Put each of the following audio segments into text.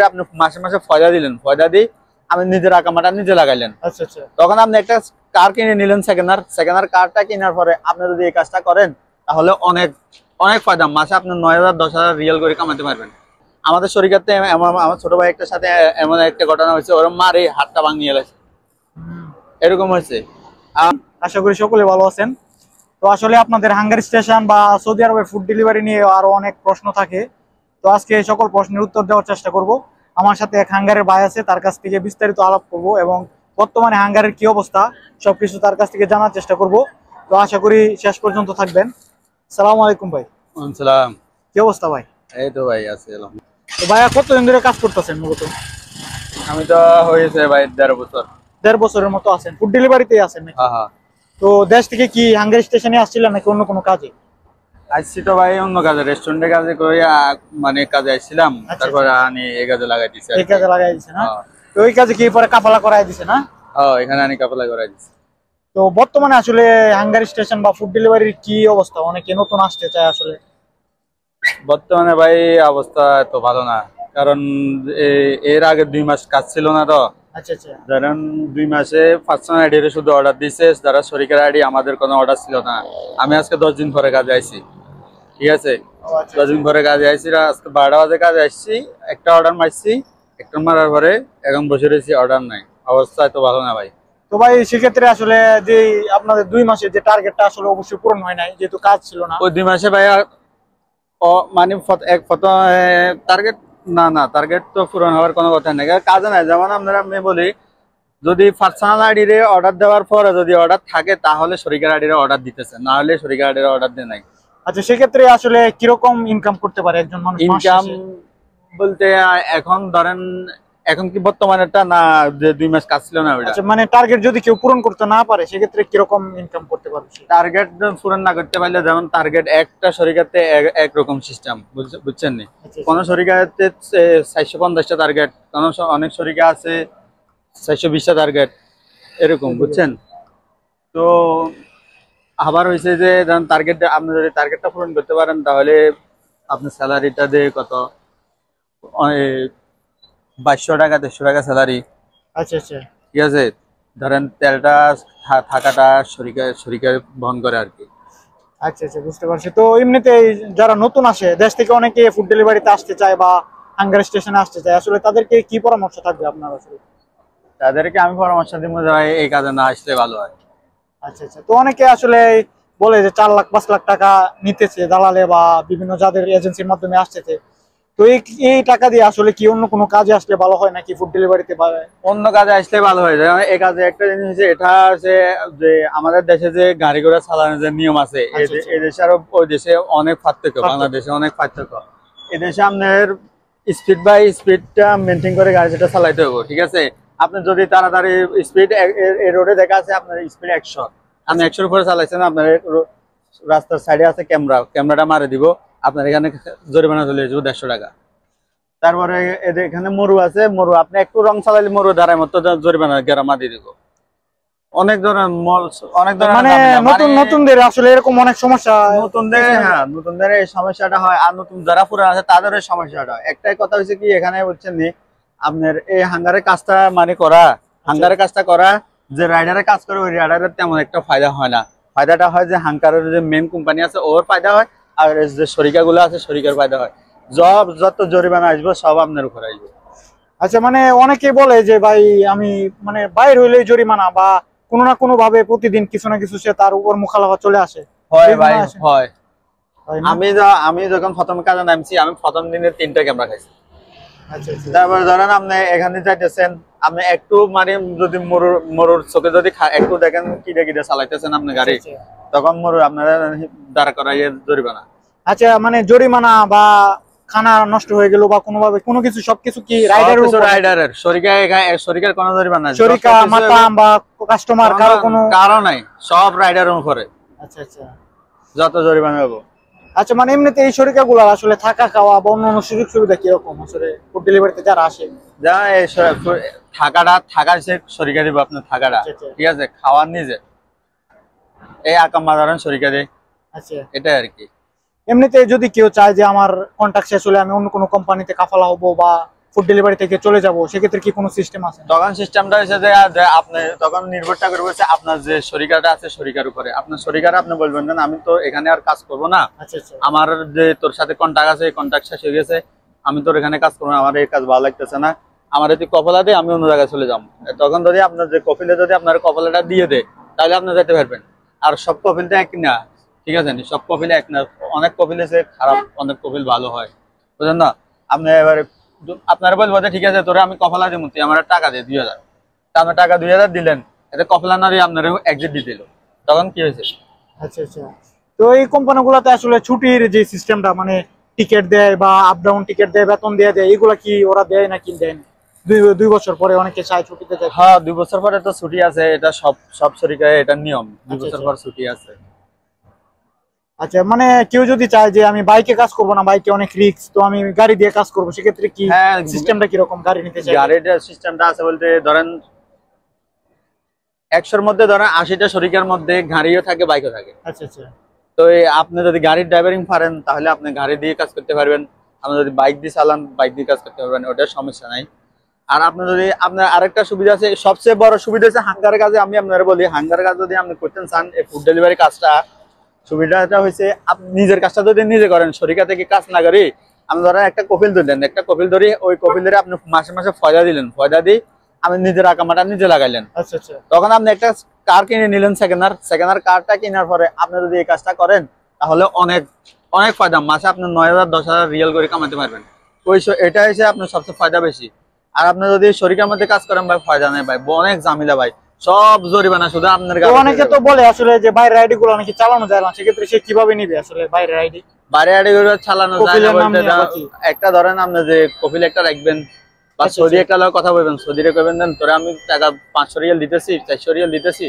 আপনি মাসে মাসে ফয়দা দিলেন, ফয়দা দিয়ে আপনি নিজের আকামাটা নিজে লাগাইলেন। আচ্ছা আচ্ছা। তখন আপনি একটা কার কিনে নিলেন, সেকেন্ড কারটা কেনার পরে আপনি যদি এই কাজটা করেন তাহলে অনেক অনেক ফায়দা। মাসে আপনি 9,000 10,000 রিয়াল করে কামাতে পারবেন। আমাদের শরীরতে আমার ছোট ভাই একটার সাথে এমন একটা ঘটনা হয়েছে, ওর মারে হাতটা ভাঙিয়ে গেছে, এরকম হয়েছে। আশা করি সকলে ভালো আছেন। তো আসলে আপনাদের হাঙ্গারি স্টেশন বা সৌদি আরবের ফুড ডেলিভারি নিয়ে আরো অনেক প্রশ্ন থাকে। তো আজকে এই সকল প্রশ্নের উত্তর দেওয়ার চেষ্টা করব। আমার সাথে এক হাঙ্গারের ভাই আছে, তার কাছ থেকে বিস্তারিত আলাপ করব এবং বর্তমানে হাঙ্গারের কি অবস্থা সবকিছু তার কাছ থেকে জানার চেষ্টা করব। তো আশা করি শেষ পর্যন্ত থাকবেন। সালাম আলাইকুম ভাই। সালাম। কি অবস্থা ভাই? এই তো ভাই আছে। তো ভাইয়া কতদিন ধরে কাজ করতেছেন মূলত? আমি তো হয়েছে ভাই 1.5 বছর। 1.5 বছরের মতো আছেন, ফুড ডেলিভারিতেই আছেন নাকি? হ্যাঁ হ্যাঁ। তো দেশ থেকে কি হাঙ্গারি স্টেশনে আসছিলেন নাকি অন্য কোনো কাজে? আসছি তো ভাই অন্য কাজে, রেস্টুরেন্টে কাজে করে মানে কাজে আসছিলাম, তারপরে আনি এই কাজে লাগাই দিছি। এই কাজে লাগাই দিছে না? তো ওই কাজে কি পরে কাফালা করাই দিছে না? হ্যাঁ, এখানে আনি কাফালা করাই দিছি। তো বর্তমানে আসলে হাঙ্গারি স্টেশন বা ফুড ডেলিভারির কি অবস্থা? অনেকে নতুন আসতে চায় আসলে। বর্তমানে ভাই অবস্থা তো ভালো না, কারণ এর আগে 2 মাস কাজ ছিল না তো। আচ্ছা আচ্ছা। ধরেন 2 মাসে পার্সোনাল আইডি শুধু অর্ডার দিছে, যারা শরিকের আইডি, আমাদের কোনো অর্ডার ছিল না। আমি আজকে 10 দিন পরে কাজে আইছি, ঠিক আছে? 10 দিন পরে কাজে আইছি, আজকে 12টা বাজে কাজে আসছি, একটা অর্ডার মারছি, একটা মারার পরে এখন বসে রয়েছি, অর্ডার নাই। অবস্থা তো ভালো না ভাই। তো ভাই সেক্ষেত্রে আসলে যে আপনাদের 2 মাসের যে টার্গেটটা আসলে অবশ্যই পূরণ হয় নাই, যেহেতু কাজ ছিল না। ওই 2 মাসে ভাই মানে টার্গেট না টার্গেট তো পূরণ হওয়ার কোনো কথা নেই, কাজে নাই। যেমন আমি বলি, যদি পার্সোনাল আইডি রে অর্ডার দেওয়ার পরে যদি অর্ডার থাকে তাহলে শরিকের আইডি রে অর্ডার দিতেছে, না হলে শরিকের আইডি রে অর্ডার দেয় নাই। আচ্ছা, সেক্ষেত্রে আসলে কিরকম ইনকাম করতে পারে একজন মানুষ? ইনকাম বলতে এখন ধরেন, এখন কি বর্তমানেটা না, যে 2 মাস কাজ ছিল না ওইটা। আচ্ছা, মানে টার্গেট যদি কেউ পূরণ করতে না পারে সেক্ষেত্রে কিরকম ইনকাম করতে পারবে? টার্গেট পূরণ না করতে পারলে, যেমন টার্গেট একটা শরিকাতে একরকম সিস্টেম, বুঝছেন নি? কোন শরিকাতে 450টা টার্গেট, কোন অনেক শরিকা আছে 420টা টার্গেট, এরকম, বুঝছেন? তো আবার হয়েছে যে ধরেন টার্গেট, আপনি যদি টার্গেটটা পূরণ করতে পারেন তাহলে আপনার স্যালারিটা দিয়ে কত 2200 টাকা 300 টাকা স্যালারি। আচ্ছা আচ্ছা, ঠিক আছে? ধরেন তেলটা থাকাটা শরিকা বহন করে আর কি। আচ্ছা আচ্ছা, বুঝতে পারছি। তো এমনিতে যারা নতুন আসে দেশ থেকে, অনেকে ফুড ডেলিভারিতে আসতে চায় বা হাঙ্গারি স্টেশনে আসতে চায়, আসলে তাদেরকে কি পরামর্শ থাকবে আপনার আসলে? তাদেরকে আমি পরামর্শ দিব যে এই কাজে না আসলে ভালো হয়। আচ্ছা আচ্ছা। তো অনেকে আসলে বলে যে 4 লাখ 5 লাখ টাকা নিতেছে দালালে বা বিভিন্ন যাদের এজেন্সির মাধ্যমে আসতেছে। তো এই টাকা দিয়ে আসলে কি অন্য কোনো কাজে আসলে ভালো হয় নাকি ফুড ডেলিভারিতে? অন্য কাজে আসলে ভালো হয়। যেমন এই কাজে একটা জিনিস হচ্ছে, এটা হচ্ছে যে আমাদের দেশে যে গাড়ি ঘোড়া চালানোর যে নিয়ম আছে, এই দেশে আর ওই দেশে অনেক পার্থক্য, বাংলাদেশে অনেক পার্থক্য। এই দেশে আপনার স্পিড বাই স্পিডটা মেনটেন করে গাড়িটা চালাইতে হবে, ঠিক আছে? আপনি যদি তাড়াতাড়ি স্পিড, এই রোডে দেখা আছে আপনার স্পিড 100, আপনি 100-এর উপরে চালাইছেন, আপনার রাস্তার সাইডে আছে ক্যামেরাটা মারে দিব, আপনার এখানে জরিমানা চলে আসবে 150 টাকা। তারপরে এখানে মরু আছে, মরু আপনি একটু রং চালাইলে মরু দাঁড়ায় মতো জরিমানা গেরামা দিয়ে দিব। অনেক ধরনের মানে নতুনদের আসলে এরকম অনেক সমস্যা। হ্যাঁ, নতুনদের এই সমস্যাটা হয়, আর নতুন যারা পুরান আছে তাদের এই সমস্যাটা হয়। একটাই কথা হচ্ছে কি, এখানে বলছেন নি আপনার এই হাঙ্গারের কাজটা হাঙ্গারের কাজটা করা, যে রাইডারের কাজ করে ওই রাইডারের তেমন একটা ফায়দা হয় না। ফায়দাটা হয় যে হাঙ্গারের যে মেন কোম্পানি আছে ওর ফায়দা হয়, আর যে শরিকাগুলো আছে শরিকার ফায়দা হয়। যত জরিমানা আসবে সব আপনার উপরে আসবে। আচ্ছা, মানে অনেকে বলে যে ভাই আমি মানে বাইর হইলে জরিমানা বা কোনো না কোনো ভাবে প্রতিদিন কিছু না কিছু সে তার উপর মুখালাফা চলে আসে। হয় ভাই, হয়। আমি যখন প্রথম কাজে নামছি, আমি প্রথম দিনে 3টা ক্যামেরা খাইছি। আচ্ছা আচ্ছা। তারপর ধরেন আপনি এখানে যাইতেছেন, আপনি একটু মানে যদি মরুর চোখে যদি একটু দেখেন কিটা চালাইতেছেন আপনি গাড়ি, তখন মরু আপনারা দাঁড়া করাইয়ে জরিমানা। আচ্ছা, মানে জরিমানা বা খানা নষ্ট হয়ে গেল বা কোনোভাবে কোনো কিছু, সবকিছু কি রাইডারের শরিকার কোনো জরিমানা নাই, শরিকা মাতাম বা কাস্টমার কারো নাই, সব রাইডারের উপরে। আচ্ছা আচ্ছা, যত জরিমানা হবে। আচ্ছা, মানে এমনিতে এই শরিকাগুলো আসলে থাকা খাওয়া বা অন্যান্য সুযোগ সুবিধা কিরকম আসলে ফুড ডেলিভারিতে যারা আসে? থাকার সে শরিকা দিব আপনার, থাকাটা ঠিক আছে, খাওয়ার নিজে এই আকাম ধরেন শরিকা দেয়। আচ্ছা, এটাই আর কি। এমনিতে যদি কেউ চায় যে আমার কন্ট্রাক্ট শেষ হলে আমি অন্য কোনো কোম্পানিতে কাফালা হবো বা ফুড ডেলিভারি থেকে চলে যাব, সেক্ষেত্রে কি কোনো সিস্টেম আছে? তখন সিস্টেমটা হচ্ছে যে আপনি তখন নির্ভরটা করবে হচ্ছে আপনার যে শরিকাটা আছে শরিকার উপরে। আপনার শরিকারা আপনি বলবেন না আমি তো এখানে আর কাজ করব না, আচ্ছা আচ্ছা আমার যে তোর সাথে কন্টাক্ট আছে কন্টাক্ট শেষ হয়ে গেছে, আমি তোর এখানে কাজ করবো না, আমার এই কাজ ভালো লাগতেছে না, আমার তুই কফলা দে, আমি অন্য জায়গায় চলে যাবো। তখন যদি আপনার যে কফিলে যদি আপনার কফলাটা দিয়ে দেয় তাহলে আপনি যেতে পারবেন। আর সব কফিল তো এক না, ঠিক আছে, সব কফিলে এক না, অনেক কফিল আছে খারাপ, অনেক কফিল ভালো হয়, বুঝলেন না। আপনি এবারে আপনারা বলবো যে ঠিক আছে তোরে আমি কফলা দিব, তুই আমার টাকা দে 2000, তা আপনার টাকা 2000 দিলেন, এতে কফলা না দিয়ে আপনার এক্সিট দিয়ে দিল, তখন কি হয়েছে? আচ্ছা আচ্ছা। তো এই কোম্পানিগুলোতে আসলে ছুটির যে সিস্টেমটা, মানে টিকিট দেয় বা আপ ডাউন টিকিট দেয়, বেতন দিয়ে দেয়, এগুলা কি ওরা দেয় নাকি দেয় না? দুই বছর পরে অনেকে চায় ছুটিতে যায়। হ্যাঁ 2 বছর পরে তো ছুটি আছে, এটা সব সব শরিকায় এটা নিয়ম, 2 আচ্ছা, বছর আচ্ছা। পর ছুটি আছে। আচ্ছা, মানে কেউ যদি চায় যে আমি বাইকে কাজ করবো না, বাইকে অনেক রিস্ক, তো আমি গাড়ি দিয়ে কাজ করবো, সেক্ষেত্রে কি হ্যাঁ সিস্টেমটা কিরকম গাড়ি নিতে চাই? গাড়ির সিস্টেমটা আছে বলতে ধরেন 100-র মধ্যে ধরেন 80টা শরিকের মধ্যে গাড়িও থাকে বাইকও থাকে। আচ্ছা আচ্ছা তো আপনি যদি গাড়ির ড্রাইভারিং পারেন তাহলে আপনি গাড়ি দিয়ে কাজ করতে পারবেন, আপনি যদি বাইক দিয়ে চালান বাইক দিয়ে কাজ করতে পারবেন, ওটার সমস্যা নাই। আর আপনি যদি আপনার আরেকটা সুবিধা আছে, সবচেয়ে বড় সুবিধা হচ্ছে হাঙ্গারের কাজে। আমি আপনারা বলি হাঙ্গারের কাজ যদি আপনি করতে চান, এই ফুড ডেলিভারি কাজটা সুবিধাটা হয়েছে আপনি নিজের কাজটা যদি নিজে করেন, শরিকা থেকে কাজ না করি, আপনি ধরেন একটা কপিল ধরলেন, একটা কপিল ধরে ওই কপিল ধরে আপনি মাসে মাসে ফয়দা দিলেন, ফয়দা দিয়ে আপনি নিজের আকামাটা নিজে লাগাইলেন। আচ্ছা আচ্ছা তখন আপনি একটা কার কিনে নিলেন, সেকেন্ড কারটা কেনার পরে আপনি যদি এই কাজটা করেন তাহলে অনেক অনেক ফায়দা, মাসে আপনি 9000 10,000 রিয়াল করে কামাতে পারবেন। এটা হচ্ছে আপনার সবচেয়ে ফায়দা বেশি। আর আপনি যদি শরিকার মধ্যে কাজ করেন ভাই ফায়দা নেই ভাই, অনেক ঝামেলা ভাই, সব জরিমানা শুধু আপনার তো অনেকে তো বলে আসলে যে বাইরের আইডি গুলো নাকি চালানো যায় না, সেক্ষেত্রে সে কিভাবে নিবে আসলে বাইরের আইডি? বাইরে আইডি করে চালানো যায় না কপিলের নাম বলতে নিয়ে আবার কি? একটা ধরেন আপনি যে কপিল একটা রাখবেন বা আচ্ছা, সৌদি আচ্ছা। একটা লোক কথা বলবেন, সৌদিরে কইবেন দেন তোরে আমি টাকা 500 রিয়াল দিতেছি 400 রিয়াল দিতেছি,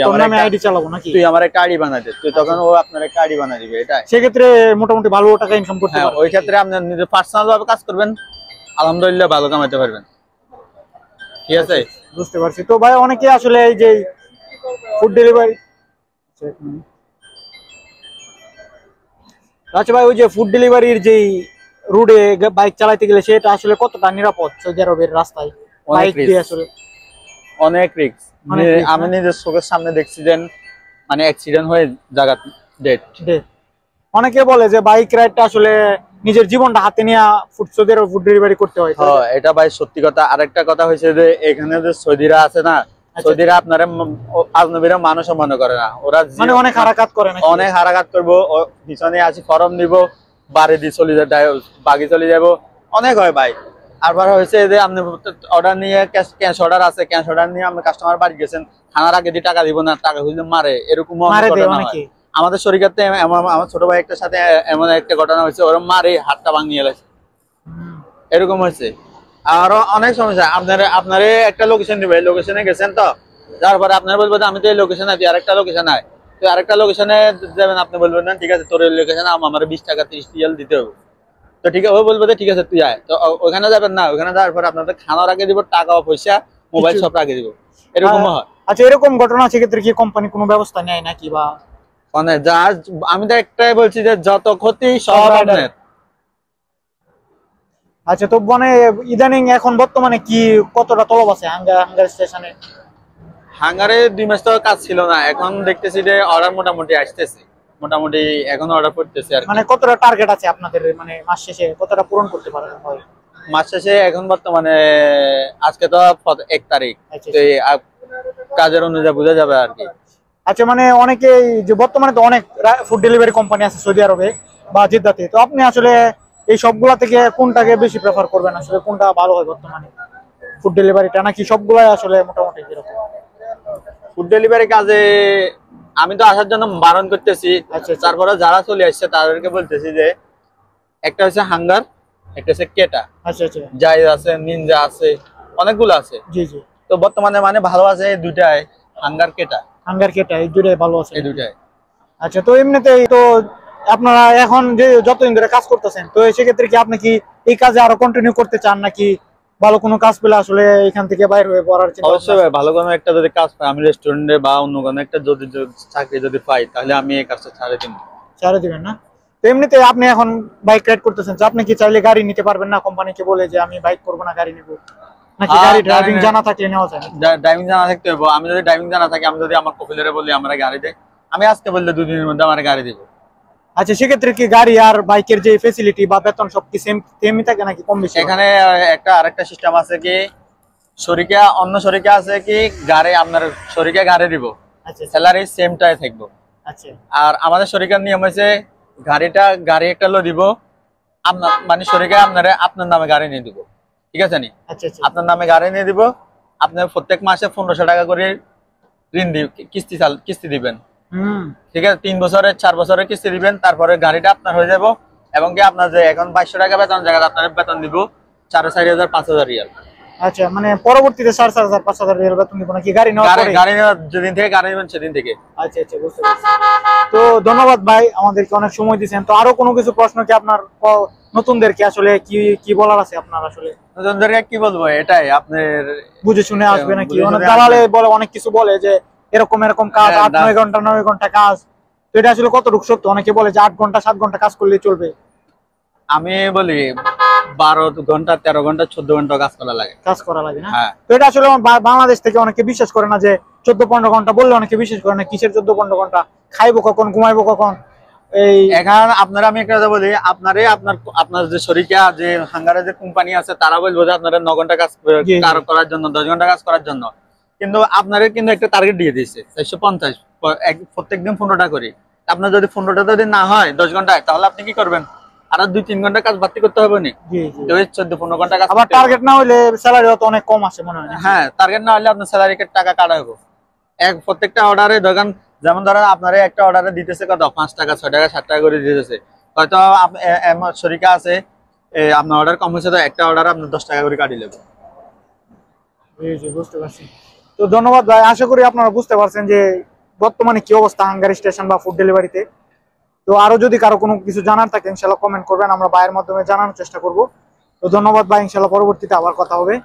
তোর নামে আইডি চালাবো নাকি? তুই আমার একটা আইডি বানাই দে, তুই তখন ও আপনার একটা আইডি বানাই দিবে। এটা সেক্ষেত্রে মোটামুটি ভালো টাকা ইনকাম করতে হ্যাঁ, পারবে। ওই ক্ষেত্রে আপনি নিজে পার্সোনাল ভাবে কাজ করবেন, আলহামদুলিল্লাহ ভালো কামাইতে পারবেন, ঠিক আছে। বুঝতে পারছি। তো ভাই অনেকে আসলে এই যে ফুড ডেলিভারি, আচ্ছা ভাই, ওই যে ফুড ডেলিভারির যেই রুটে বাইক চালাতে গেলে সেটা আসলে কতটা নিরাপদ সৌদি আরবের রাস্তায় বাইক দিয়ে? আসলে অনেক রিস্ক, অনেক risk, আমি না? নিজের চোখের সামনে দেখছি যে মানে অ্যাক্সিডেন্ট হয়ে জায়গা ডেড। অনেকে বলে যে বাইক রাইডটা আসলে নিজের জীবনটা হাতে নিয়ে সৌদি আরবে ফুড ডেলিভারি করতে হয়। হ্যাঁ এটা ভাই সত্যি কথা। আরেকটা কথা হয়েছে যে এখানে যে সৌদিরা আছে না, সৌদিরা আপনারা আজনবীরা মানুষও মনে করে না, ওরা মানে অনেক হারাকাত করে না, অনেক হারাঘাত করবো, পিছনে আসি ফরম দিব, বাড়ি দিয়ে চলে যায়, বাগি চলে যাবো, অনেক হয় ভাই। আরবার হয়েছে যে আপনি অর্ডার নিয়ে ক্যাশ অর্ডার আছে, ক্যাশ অর্ডার নিয়ে আপনি কাস্টমার বাড়ি গেছেন, থানার আগে দিয়ে টাকা দিব না, টাকা হইলে মারে, এরকম আমাদের শরীরতে। আমার ছোট ভাই একটা সাথে এমন একটা ঘটনা হয়েছে, ওরা মারে হাতটা ভাঙিয়ে গেছে, এরকম হয়েছে। আরো অনেক সমস্যা। আপনারে একটা লোকেশন দিবে, লোকেশনে গেছেন তো, তারপরে আপনার বলবো আমি তো এই লোকেশনে আছি, আরেকটা লোকেশন আয়, তো আরেকটা লোকেশনে যাবেন, আপনি বলবেন না ঠিক আছে তোর লোকেশনে আমার 20 টাকা 30 রিয়াল দিতে হবে, তো ঠিক আছে ও বলবো ঠিক আছে তুই আয়, তো ওখানে যাবেন না, ওখানে যাওয়ার পর আপনাদের খানার আগে দিব, টাকা পয়সা মোবাইল সব আগে দিব, এরকম হয়। আচ্ছা, এরকম ঘটনা সেক্ষেত্রে কি কোম্পানি কোনো ব্যবস্থা নেয় নাকি? বা মানে যা আমি তো একটাই বলছি যে যত ক্ষতি সব আপনার। আচ্ছা, তো মানে ইদানিং এখন বর্তমানে কি কতটা তলব আছে হাঙ্গার স্টেশনে? হাঙ্গারে 2 মাস তো কাজ ছিল না, এখন দেখতেছি যে অর্ডার মোটামুটি আসতেছে, মোটামুটি এখন অর্ডার করতেছে আর মানে কতটা টার্গেট আছে আপনাদের, মানে মাস শেষে কতটা পূরণ করতে পারেন হয়? মাস শেষে এখন বর্তমানে আজকে তো 1 তারিখ, আচ্ছা, তো কাজের অনুযায়ী বোঝা যাবে আর কি। আচ্ছা, মানে অনেকে যে বর্তমানে তো অনেক ফুড ডেলিভারি কোম্পানি আছে সৌদি আরবে বা জেদ্দাতে, তো আপনি আসলে এই সবগুলা থেকে কোনটাকে বেশি প্রেফার করবেন? আসলে কোনটা ভালো হয় বর্তমানে, ফুড ডেলিভারিটা নাকি সবগুলাই আসলে মোটামুটি কিরকম? ফুড ডেলিভারি কাজে আমি তো আসার জন্য বারণ করতেছি, আচ্ছা, তারপরে যারা চলে আসছে তাদেরকে বলতেছি যে একটা হচ্ছে হাঙ্গার, একটা হচ্ছে কেটা, আচ্ছা আচ্ছা, জাই আছে, নিনজা আছে, অনেকগুলো আছে। জি জি। তো বর্তমানে মানে ভালো আছে এই দুইটাই, হাঙ্গার কেটা, হাঙ্গার কেটা, এই দুটাই ভালো আছে এই দুইটাই। আচ্ছা, তো এমনিতেই তো আপনারা এখন যে যতদিন ধরে কাজ করতেছেন, তো সেক্ষেত্রে কি আপনি কি এই কাজে আরো কন্টিনিউ করতে চান, নাকি ভালো কোনো কাজ পেলে আসলে এখান থেকে বাইরে হয়ে পড়ার চিন্তা? অবশ্যই ভাই, ভালো কোনো একটা যদি কাজ পাই, আমি রেস্টুরেন্টে বা অন্য কোনো একটা যদি চাকরি যদি পাই, তাহলে আমি এই কাজটা ছাড়ে দিব। ছেড়ে দিবেন না? তো তো এমনিতে আপনি এখন বাইক রাইড করতেছেন, তো আপনি কি চাইলে গাড়ি নিতে পারবেন না, কোম্পানিকে বলে যে আমি বাইক করবো না গাড়ি নিবো, নাকি গাড়ি ড্রাইভিং জানা থাকলে নেওয়া যায়? ড্রাইভিং জানা থাকতে হবে। আমি যদি ড্রাইভিং জানা থাকি, আমি যদি আমার কপিলেরে বলি আমার গাড়ি দে, আমি আজকে বললে 2 দিনের মধ্যে আমার গাড়ি দিব। আচ্ছা, সেক্ষেত্রে কি গাড়ি আর বাইকের যে ফেসিলিটি বা বেতন সব কি সেমই থাকে নাকি কম বেশি? এখানে আরেকটা সিস্টেম আছে কি, অন্য শরিকা আছে কি গাড়ি আপনার শরিকা গাড়ি দিব, আচ্ছা স্যালারি সেমটাই থাকবো। আচ্ছা আর আমাদের শরিকার নিয়ম হয়েছে গাড়ি একটা লো দিব, আপনার মানে শরিকা আপনার নামে গাড়ি নিয়ে দিব, ঠিক আছে নি? আচ্ছা আচ্ছা। আপনার নামে গাড়ি নিয়ে দিব, আপনি প্রত্যেক মাসে 1500 টাকা করে ঋণ কিস্তি দিবেন, ঠিক আছে? 3 বছরের 4 বছরের কিস্তি দিবেন, তারপরে গাড়িটা আপনার হয়ে যাব। এবং কি আপনার যে এখন 2200 টাকা বেতন জায়গায় আপনার বেতন দিব 4,000 5,000 রিয়াল। আচ্ছা, মানে পরবর্তীতে 4,000 5,000 রিয়াল বেতন দিব নাকি গাড়ি নেওয়ার পরে? গাড়ি নেওয়ার যেদিন থেকে গাড়ি নেবেন সেদিন থেকে। আচ্ছা আচ্ছা, বুঝতে পারছি। তো ধন্যবাদ ভাই, আমাদেরকে অনেক সময় দিয়েছেন। তো আরো কোনো কিছু প্রশ্ন কি আপনার নতুনদেরকে আসলে কি বলার আছে আপনার? আসলে নতুনদেরকে কি বলবো, এটাই আপনার বুঝে শুনে আসবে নাকি? বুঝে অনেক শুনে দালালে আসবে। বলে, অনেক কিছু বলে যে এরকম এরকম কাজ, হ্যাঁ, 8 9 ঘন্টা 9 ঘন্টা কাজ। তো এটা আসলে কতটুকু সত্য? অনেকে বলে যে 8 ঘন্টা 7 ঘন্টা কাজ করলে চলবে। আমি বলি 12 ঘন্টা 13 ঘন্টা 14 ঘন্টা কাজ করা লাগে। না? হ্যাঁ। তো এটা আসলে বাংলাদেশ থেকে অনেকে বিশ্বাস করে না যে 14-15 ঘন্টা বললে অনেকে বিশ্বাস করে না। কিসের 14-15 ঘন্টা? খাইবো কখন, ঘুমাইবো কখন? এই এখন আপনারা, আমি একটা কথা বলি, আপনার যে শরিকা যে হাঙ্গারে যে কোম্পানি আছে তারা বলবো যে আপনারা 9 ঘন্টা কাজ করার জন্য, 10 ঘন্টা কাজ করার জন্য, কিন্তু আপনারা কিন্তু একটা টার্গেট দিয়ে দিয়েছে 450 প্রত্যেকদিন 15টা করে। আপনার যদি 15টা যদি না হয় 10 ঘন্টায়, তাহলে আপনি কি করবেন? আর 2-3 ঘন্টা কাজ বাড়তি করতে হবে না? 14-15 ঘন্টা কাজ। আবার টার্গেট না হলে স্যালারি তো অনেক কম আসে মনে হয়। হ্যাঁ, টার্গেট না হলে আপনার স্যালারি টাকা কাটা হবে। প্রত্যেকটা অর্ডারে দোকান, যেমন ধরেন আপনারা একটা অর্ডারে দিতেছে কত, 5 টাকা 6 টাকা 7 টাকা করে দিতেছে, হয়তো শরিকা আছে আপনার অর্ডার কম হয়েছে, তো একটা অর্ডার আপনার 10 টাকা করে কাটি নেবে। বুঝতে পারছি। তো ধন্যবাদ ভাই, আশা করি আপনারা বুঝতে পারছেন যে বর্তমানে কি অবস্থা হাঙ্গারি স্টেশন বা ফুড ডেলিভারিতে। তো আরো যদি কারো কোনো কিছু জানার থাকে ইনশাল্লাহ কমেন্ট করবেন, আমরা ভাইয়ের মাধ্যমে জানানোর চেষ্টা করব। তো ধন্যবাদ ভাই, ইনশাল্লাহ পরবর্তীতে আবার কথা হবে।